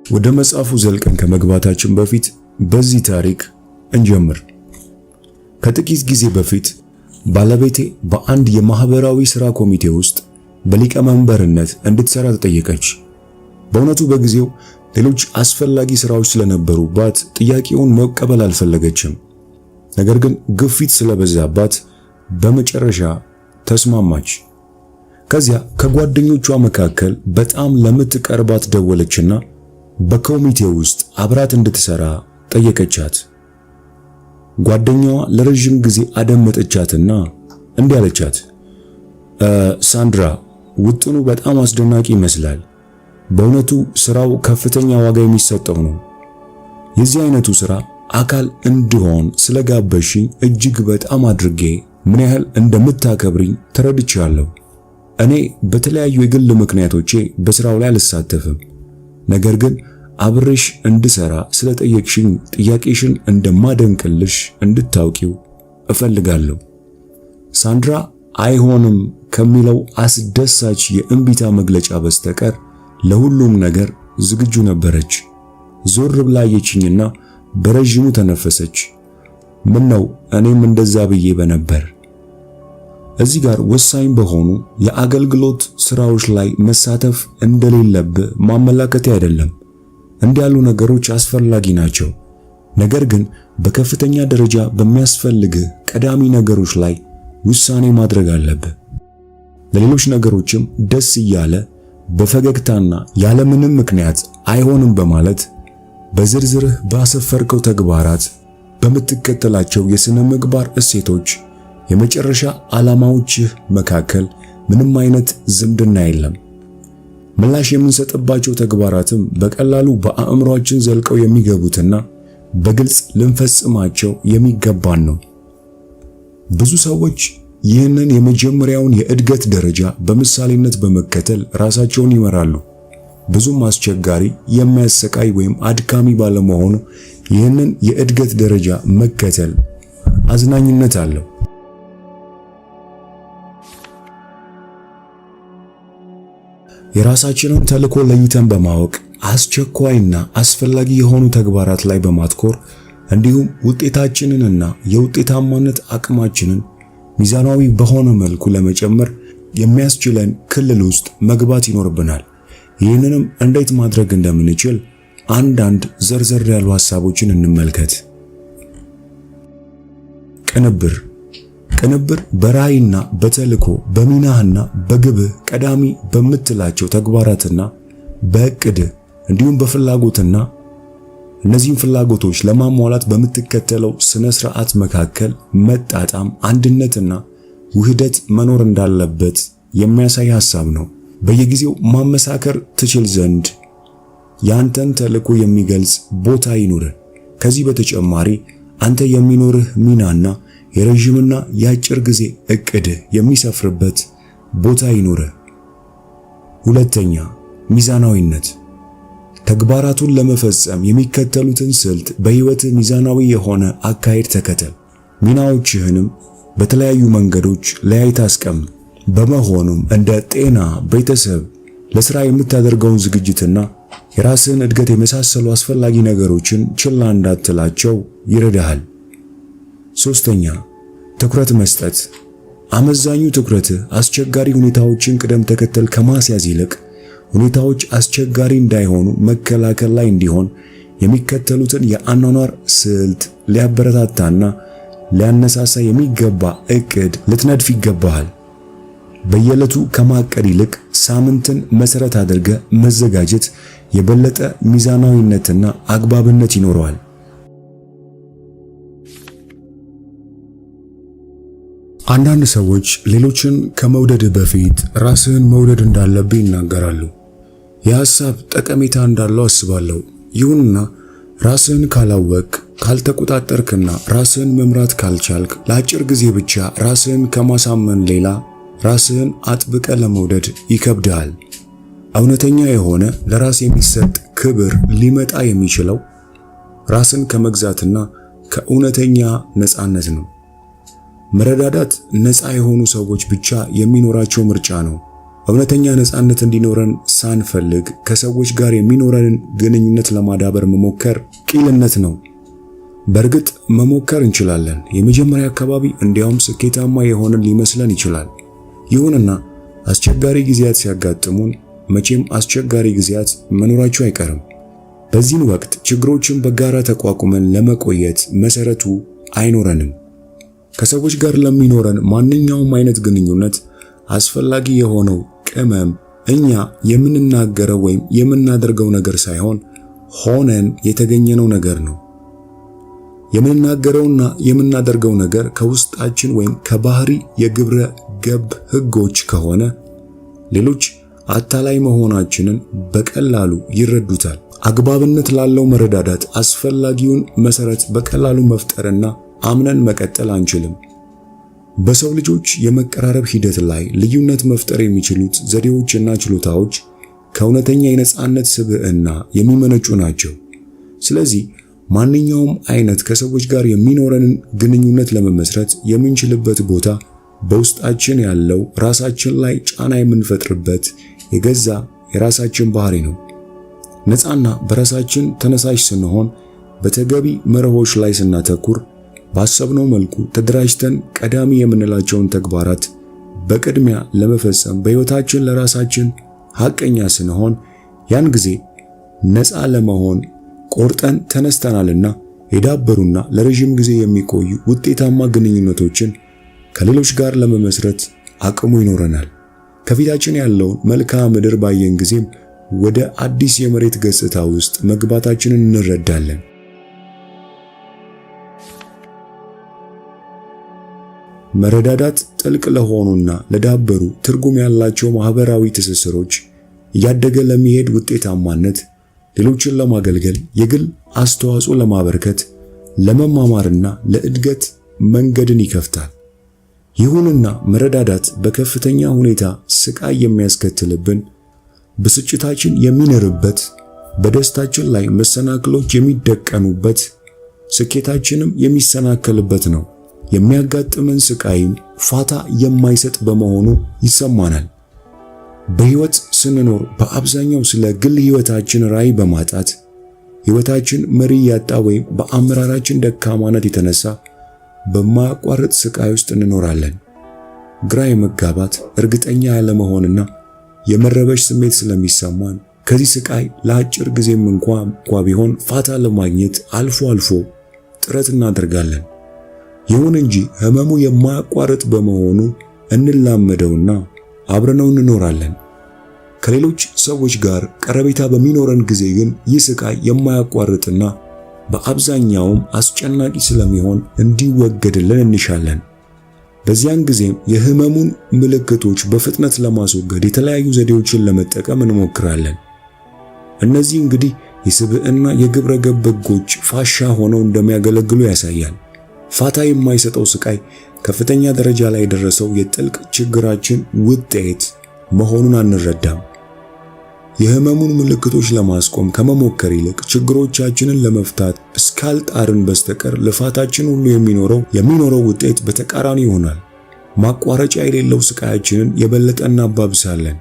ወደ መጽሐፉ ዘልቀን ከመግባታችን በፊት በዚህ ታሪክ እንጀምር። ከጥቂት ጊዜ በፊት ባለቤቴ በአንድ የማህበራዊ ሥራ ኮሚቴ ውስጥ በሊቀመንበርነት እንድትሰራ ተጠየቀች። በእውነቱ በጊዜው ሌሎች አስፈላጊ ሥራዎች ስለነበሩባት ጥያቄውን መቀበል አልፈለገችም። ነገር ግን ግፊት ስለበዛባት በመጨረሻ ተስማማች። ከዚያ ከጓደኞቿ መካከል በጣም ለምትቀርባት ደወለችና በኮሚቴው ውስጥ አብራት እንድትሰራ ጠየቀቻት። ጓደኛዋ ለረጅም ጊዜ አደመጠቻትና እንዲህ አለቻት፣ ሳንድራ፣ ውጥኑ በጣም አስደናቂ ይመስላል። በእውነቱ ስራው ከፍተኛ ዋጋ የሚሰጠው ነው። የዚህ አይነቱ ስራ አካል እንድሆን ስለጋበሽኝ እጅግ በጣም አድርጌ ምን ያህል እንደምታከብሪኝ ተረድቻለሁ። እኔ በተለያዩ የግል ምክንያቶቼ በስራው ላይ አልሳተፍም። ነገር ግን አብሬሽ እንድሰራ ስለጠየቅሽኝ ጥያቄሽን እንደማደንቅልሽ እንድታውቂው እፈልጋለሁ። ሳንድራ አይሆንም ከሚለው አስደሳች የእምቢታ መግለጫ በስተቀር ለሁሉም ነገር ዝግጁ ነበረች። ዞር ብላ አየችኝና በረጅሙ ተነፈሰች። ምን ነው እኔም እንደዛ ብዬ በነበር። እዚህ ጋር ወሳኝ በሆኑ የአገልግሎት ስራዎች ላይ መሳተፍ እንደሌለብህ ማመላከቴ አይደለም። እንዲያሉ ነገሮች አስፈላጊ ናቸው። ነገር ግን በከፍተኛ ደረጃ በሚያስፈልግህ ቀዳሚ ነገሮች ላይ ውሳኔ ማድረግ አለብህ። ለሌሎች ነገሮችም ደስ እያለ በፈገግታና ያለምንም ምክንያት አይሆንም በማለት በዝርዝርህ ባሰፈርከው ተግባራት በምትከተላቸው የሥነ ምግባር እሴቶች የመጨረሻ ዓላማዎችህ መካከል ምንም አይነት ዝምድና የለም። ምላሽ የምንሰጥባቸው ተግባራትም በቀላሉ በአእምሮአችን ዘልቀው የሚገቡትና በግልጽ ልንፈጽማቸው የሚገባን ነው። ብዙ ሰዎች ይህንን የመጀመሪያውን የእድገት ደረጃ በምሳሌነት በመከተል ራሳቸውን ይመራሉ። ብዙም አስቸጋሪ፣ የሚያሰቃይ ወይም አድካሚ ባለመሆኑ ይህንን የእድገት ደረጃ መከተል አዝናኝነት አለው። የራሳችንን ተልዕኮ ለይተን በማወቅ አስቸኳይና አስፈላጊ የሆኑ ተግባራት ላይ በማትኮር እንዲሁም ውጤታችንንና የውጤታማነት አቅማችንን ሚዛናዊ በሆነ መልኩ ለመጨመር የሚያስችለን ክልል ውስጥ መግባት ይኖርብናል። ይህንንም እንዴት ማድረግ እንደምንችል አንዳንድ ዘርዘር ያሉ ሐሳቦችን እንመልከት። ቅንብር በራዕይና በተልዕኮ በሚናህና በግብህ ቀዳሚ በምትላቸው ተግባራትና በእቅድህ እንዲሁም በፍላጎትና እነዚህን ፍላጎቶች ለማሟላት በምትከተለው ስነ ስርዓት መካከል መጣጣም፣ አንድነትና ውህደት መኖር እንዳለበት የሚያሳይ ሐሳብ ነው። በየጊዜው ማመሳከር ትችል ዘንድ ያንተን ተልዕኮ የሚገልጽ ቦታ ይኑርህ። ከዚህ በተጨማሪ አንተ የሚኖርህ ሚናና የረጅምና የአጭር ጊዜ እቅድህ የሚሰፍርበት ቦታ ይኑርህ። ሁለተኛ፣ ሚዛናዊነት። ተግባራቱን ለመፈጸም የሚከተሉትን ስልት በሕይወትህ ሚዛናዊ የሆነ አካሄድ ተከተል። ሚናዎችህንም በተለያዩ መንገዶች ለያይተህ አስቀምጥ። በመሆኑም እንደ ጤና፣ ቤተሰብ፣ ለሥራ የምታደርገውን ዝግጅትና የራስህን እድገት የመሳሰሉ አስፈላጊ ነገሮችን ችላ እንዳትላቸው ይረዳሃል። ሶስተኛ፣ ትኩረት መስጠት። አመዛኙ ትኩረትህ አስቸጋሪ ሁኔታዎችን ቅደም ተከተል ከማስያዝ ይልቅ ሁኔታዎች አስቸጋሪ እንዳይሆኑ መከላከል ላይ እንዲሆን የሚከተሉትን የአኗኗር ስልት ሊያበረታታና ሊያነሳሳ የሚገባ እቅድ ልትነድፍ ይገባሃል። በየዕለቱ ከማቀድ ይልቅ ሳምንትን መሰረት አድርገህ መዘጋጀት የበለጠ ሚዛናዊነትና አግባብነት ይኖረዋል። አንዳንድ ሰዎች ሌሎችን ከመውደድ በፊት ራስህን መውደድ እንዳለብህ ይናገራሉ። የሐሳብ ጠቀሜታ እንዳለው አስባለሁ። ይሁንና ራስህን ካላወቅ፣ ካልተቆጣጠርክና ራስህን መምራት ካልቻልክ ለአጭር ጊዜ ብቻ ራስህን ከማሳመን ሌላ ራስህን አጥብቀ ለመውደድ ይከብዳል። እውነተኛ የሆነ ለራስ የሚሰጥ ክብር ሊመጣ የሚችለው ራስን ከመግዛትና ከእውነተኛ ነፃነት ነው። መረዳዳት ነፃ የሆኑ ሰዎች ብቻ የሚኖራቸው ምርጫ ነው። እውነተኛ ነፃነት እንዲኖረን ሳንፈልግ ከሰዎች ጋር የሚኖረንን ግንኙነት ለማዳበር መሞከር ቂልነት ነው። በእርግጥ መሞከር እንችላለን። የመጀመሪያ አካባቢ እንዲያውም ስኬታማ የሆንን ሊመስለን ይችላል። ይሁንና አስቸጋሪ ጊዜያት ሲያጋጥሙን መቼም አስቸጋሪ ጊዜያት መኖራቸው አይቀርም። በዚህን ወቅት ችግሮችን በጋራ ተቋቁመን ለመቆየት መሰረቱ አይኖረንም። ከሰዎች ጋር ለሚኖረን ማንኛውም አይነት ግንኙነት አስፈላጊ የሆነው ቅመም እኛ የምንናገረው ወይም የምናደርገው ነገር ሳይሆን ሆነን የተገኘነው ነገር ነው። የምንናገረውና የምናደርገው ነገር ከውስጣችን ወይም ከባህሪ የግብረ ገብ ህጎች ከሆነ ሌሎች አታላይ መሆናችንን በቀላሉ ይረዱታል። አግባብነት ላለው መረዳዳት አስፈላጊውን መሰረት በቀላሉ መፍጠርና አምነን መቀጠል አንችልም። በሰው ልጆች የመቀራረብ ሂደት ላይ ልዩነት መፍጠር የሚችሉት ዘዴዎችና ችሎታዎች ከእውነተኛ የነጻነት ስብዕና የሚመነጩ ናቸው። ስለዚህ ማንኛውም አይነት ከሰዎች ጋር የሚኖረንን ግንኙነት ለመመስረት የምንችልበት ቦታ በውስጣችን ያለው ራሳችን ላይ ጫና የምንፈጥርበት የገዛ የራሳችን ባህሪ ነው። ነፃና በራሳችን ተነሳሽ ስንሆን፣ በተገቢ መርሆች ላይ ስናተኩር፣ ባሰብነው መልኩ ተደራጅተን ቀዳሚ የምንላቸውን ተግባራት በቅድሚያ ለመፈጸም በሕይወታችን ለራሳችን ሐቀኛ ስንሆን፣ ያን ጊዜ ነፃ ለመሆን ቆርጠን ተነስተናልና የዳበሩና ለረጅም ጊዜ የሚቆዩ ውጤታማ ግንኙነቶችን ከሌሎች ጋር ለመመስረት አቅሙ ይኖረናል። ከፊታችን ያለውን መልክዓ ምድር ባየን ጊዜም ወደ አዲስ የመሬት ገጽታ ውስጥ መግባታችንን እንረዳለን። መረዳዳት ጥልቅ ለሆኑና ለዳበሩ ትርጉም ያላቸው ማህበራዊ ትስስሮች እያደገ ለሚሄድ ውጤታማነት፣ ሌሎችን ለማገልገል፣ የግል አስተዋጽኦ ለማበርከት፣ ለመማማርና ለእድገት መንገድን ይከፍታል። ይሁንና መረዳዳት በከፍተኛ ሁኔታ ስቃይ የሚያስከትልብን፣ ብስጭታችን የሚነርበት፣ በደስታችን ላይ መሰናክሎች የሚደቀኑበት፣ ስኬታችንም የሚሰናከልበት ነው። የሚያጋጥመን ስቃይም ፋታ የማይሰጥ በመሆኑ ይሰማናል። በሕይወት ስንኖር በአብዛኛው ስለ ግል ሕይወታችን ራዕይ በማጣት ሕይወታችን መሪ ያጣ ወይም በአመራራችን ደካማነት የተነሳ በማያቋርጥ ስቃይ ውስጥ እንኖራለን። ግራ የመጋባት እርግጠኛ ያለመሆንና የመረበሽ ስሜት ስለሚሰማን ከዚህ ስቃይ ለአጭር ጊዜም እንኳ ቢሆን ፋታ ለማግኘት አልፎ አልፎ ጥረት እናደርጋለን። ይሁን እንጂ ህመሙ የማያቋርጥ በመሆኑ እንላመደውና አብረነው እንኖራለን። ከሌሎች ሰዎች ጋር ቀረቤታ በሚኖረን ጊዜ ግን ይህ ስቃይ የማያቋርጥና በአብዛኛውም አስጨናቂ ስለሚሆን እንዲወገድልን እንሻለን። በዚያን ጊዜም የህመሙን ምልክቶች በፍጥነት ለማስወገድ የተለያዩ ዘዴዎችን ለመጠቀም እንሞክራለን። እነዚህ እንግዲህ የስብዕና የግብረ ገብ ህጎች ፋሻ ሆነው እንደሚያገለግሉ ያሳያል። ፋታ የማይሰጠው ስቃይ ከፍተኛ ደረጃ ላይ የደረሰው የጥልቅ ችግራችን ውጤት መሆኑን አንረዳም። የህመሙን ምልክቶች ለማስቆም ከመሞከር ይልቅ ችግሮቻችንን ለመፍታት እስካልጣርን በስተቀር ልፋታችን ሁሉ የሚኖረው ውጤት በተቃራኒ ይሆናል። ማቋረጫ የሌለው ስቃያችንን የበለጠ እናባብሳለን።